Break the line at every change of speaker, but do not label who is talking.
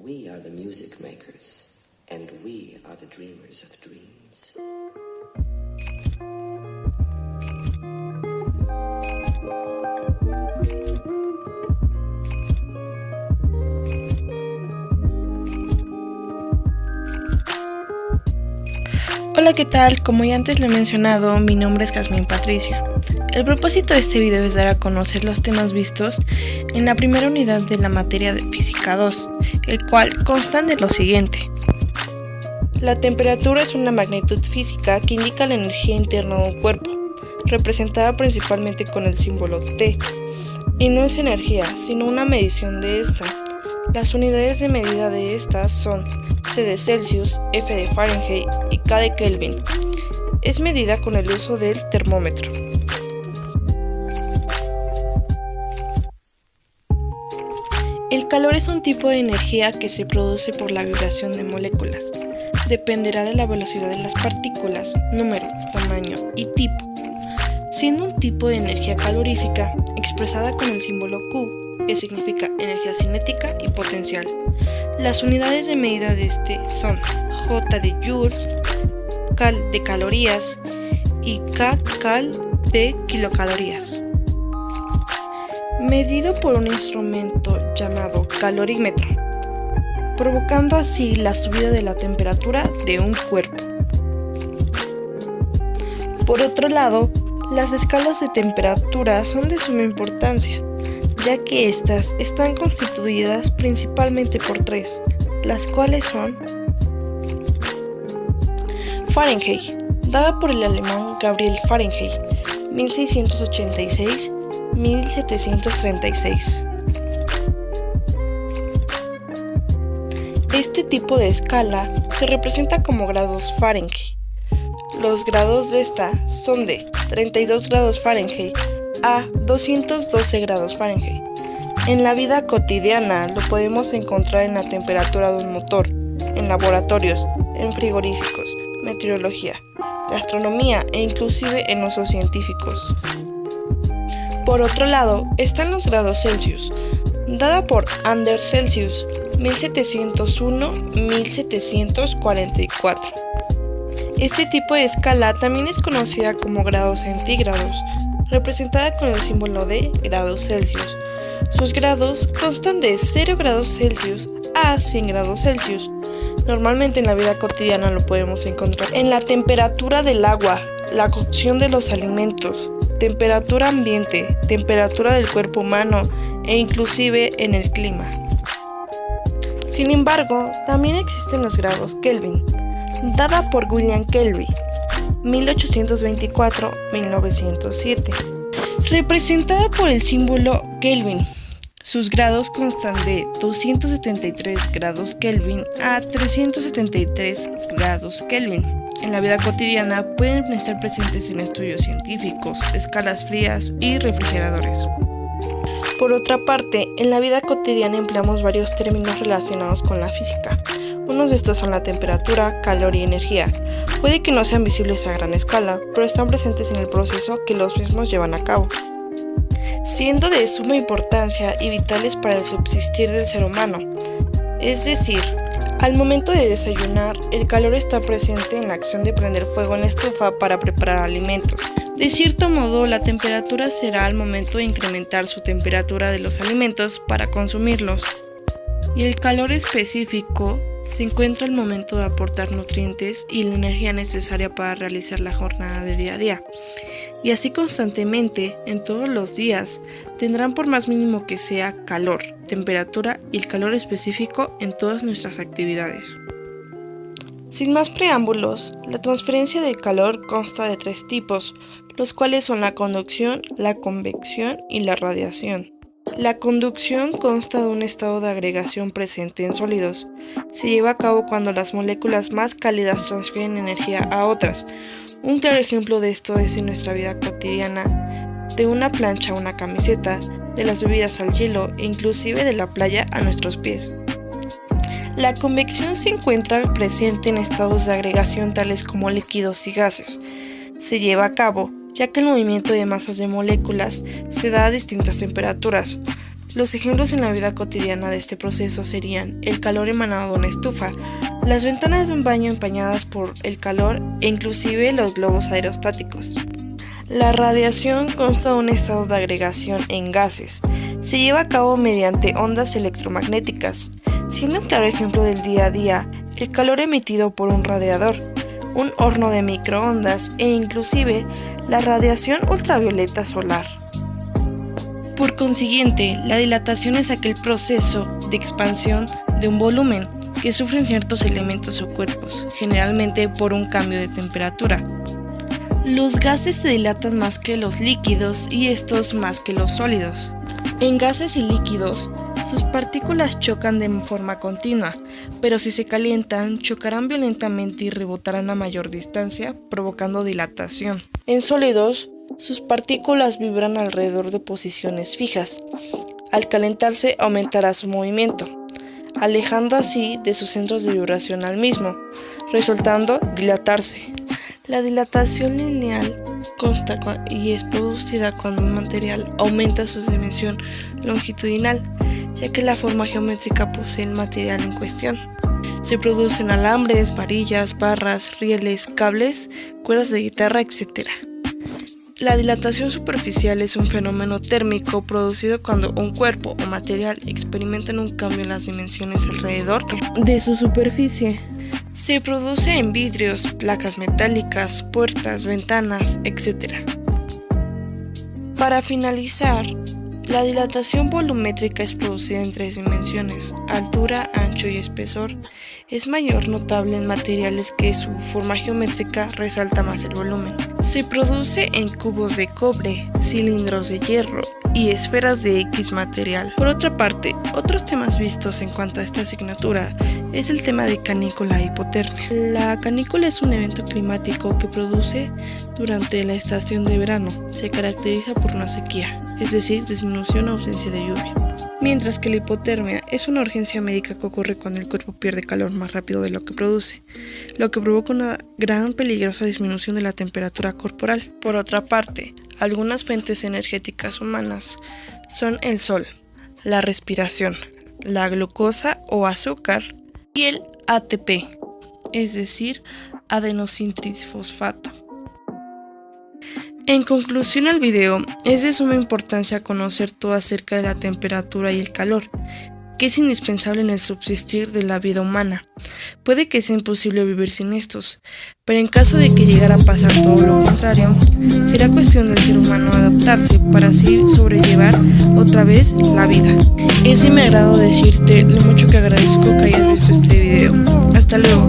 We are the music makers, and we are the dreamers of dreams.
Hola, ¿qué tal? Como ya antes lo he mencionado, mi nombre es Jazmín Patricia. El propósito de este video es dar a conocer los temas vistos en la primera unidad de la materia de Física 2, el cual constan de lo siguiente. La temperatura es una magnitud física que indica la energía interna de un cuerpo, representada principalmente con el símbolo T, y no es energía, sino una medición de esta. Las unidades de medida de estas son C de Celsius, F de Fahrenheit y K de Kelvin. Es medida con el uso del termómetro. El calor es un tipo de energía que se produce por la vibración de moléculas. Dependerá de la velocidad de las partículas, número, tamaño y tipo, siendo un tipo de energía calorífica expresada con el símbolo Q, que significa energía cinética y potencial. Las unidades de medida de este son J de joules, cal de calorías y kcal de kilocalorías. Medido por un instrumento llamado calorímetro, provocando así la subida de la temperatura de un cuerpo. Por otro lado, las escalas de temperatura son de suma importancia, ya que estas están constituidas principalmente por tres, las cuales son Fahrenheit, dada por el alemán Gabriel Fahrenheit, 1686-1736. Este tipo de escala se representa como grados Fahrenheit. Los grados de esta son de 32 grados Fahrenheit a 212 grados Fahrenheit. En la vida cotidiana lo podemos encontrar en la temperatura de un motor, en laboratorios, en frigoríficos, meteorología, gastronomía e inclusive en usos científicos. Por otro lado están los grados Celsius, dada por Anders Celsius, 1701-1744. Este tipo de escala también es conocida como grados centígrados, representada con el símbolo de grados Celsius. Sus grados constan de 0 grados Celsius a 100 grados Celsius. Normalmente en la vida cotidiana lo podemos encontrar en la temperatura del agua, la cocción de los alimentos, temperatura ambiente, temperatura del cuerpo humano e inclusive en el clima. Sin embargo, también existen los grados Kelvin, dada por William Kelvin, 1824-1907, representada por el símbolo Kelvin. Sus grados constan de 273 grados Kelvin a 373 grados Kelvin. En la vida cotidiana pueden estar presentes en estudios científicos, escalas frías y refrigeradores. Por otra parte, en la vida cotidiana empleamos varios términos relacionados con la física. Unos de estos son la temperatura, calor y energía. Puede que no sean visibles a gran escala, pero están presentes en el proceso que los mismos llevan a cabo, siendo de suma importancia y vitales para el subsistir del ser humano. Es decir, al momento de desayunar, el calor está presente en la acción de prender fuego en la estufa para preparar alimentos. De cierto modo, la temperatura será al momento de incrementar su temperatura de los alimentos para consumirlos. Y el calor específico se encuentra al momento de aportar nutrientes y la energía necesaria para realizar la jornada de día a día. Y así constantemente, en todos los días, tendrán por más mínimo que sea calor, temperatura y el calor específico en todas nuestras actividades. Sin más preámbulos, la transferencia del calor consta de tres tipos, los cuales son la conducción, la convección y la radiación. La conducción consta de un estado de agregación presente en sólidos. Se lleva a cabo cuando las moléculas más cálidas transfieren energía a otras. Un claro ejemplo de esto es en nuestra vida cotidiana, de una plancha a una camiseta, de las bebidas al hielo e inclusive de la playa a nuestros pies. La convección se encuentra presente en estados de agregación tales como líquidos y gases. Se lleva a cabo ya que el movimiento de masas de moléculas se da a distintas temperaturas. Los ejemplos en la vida cotidiana de este proceso serían el calor emanado de una estufa, las ventanas de un baño empañadas por el calor e inclusive los globos aerostáticos. La radiación consta de un estado de agregación en gases. Se lleva a cabo mediante ondas electromagnéticas, siendo un claro ejemplo del día a día el calor emitido por un radiador, un horno de microondas e inclusive la radiación ultravioleta solar. Por consiguiente, la dilatación es aquel proceso de expansión de un volumen que sufren ciertos elementos o cuerpos, generalmente por un cambio de temperatura. Los gases se dilatan más que los líquidos y estos más que los sólidos. En gases y líquidos, sus partículas chocan de forma continua, pero si se calientan, chocarán violentamente y rebotarán a mayor distancia, provocando dilatación. En sólidos, sus partículas vibran alrededor de posiciones fijas. Al calentarse, aumentará su movimiento, alejando así de sus centros de vibración al mismo, resultando dilatarse. La dilatación lineal consta y es producida cuando un material aumenta su dimensión longitudinal, ya que la forma geométrica posee el material en cuestión. Se producen alambres, varillas, barras, rieles, cables, cuerdas de guitarra, etc. La dilatación superficial es un fenómeno térmico producido cuando un cuerpo o material experimenta un cambio en las dimensiones alrededor de su superficie. Se produce en vidrios, placas metálicas, puertas, ventanas, etc. Para finalizar, la dilatación volumétrica es producida en 3 dimensiones: altura, ancho y espesor. Es mayor notable en materiales que su forma geométrica resalta más el volumen. Se produce en cubos de cobre, cilindros de hierro y esferas de X material. Por otra parte, otros temas vistos en cuanto a esta asignatura es el tema de canícula e hipotermia. La canícula es un evento climático que produce durante la estación de verano. Se caracteriza por una sequía, es decir, disminución o ausencia de lluvia. Mientras que la hipotermia es una urgencia médica que ocurre cuando el cuerpo pierde calor más rápido de lo que produce, lo que provoca una gran peligrosa disminución de la temperatura corporal. Por otra parte, algunas fuentes energéticas humanas son el sol, la respiración, la glucosa o azúcar y el ATP, es decir, adenosintrisfosfato. En conclusión al video, es de suma importancia conocer todo acerca de la temperatura y el calor, que es indispensable en el subsistir de la vida humana. Puede que sea imposible vivir sin estos, pero en caso de que llegara a pasar todo lo contrario, será cuestión del ser humano adaptarse para así sobrellevar otra vez la vida. Es de mi agrado decirte lo mucho que agradezco que hayas visto este video. Hasta luego.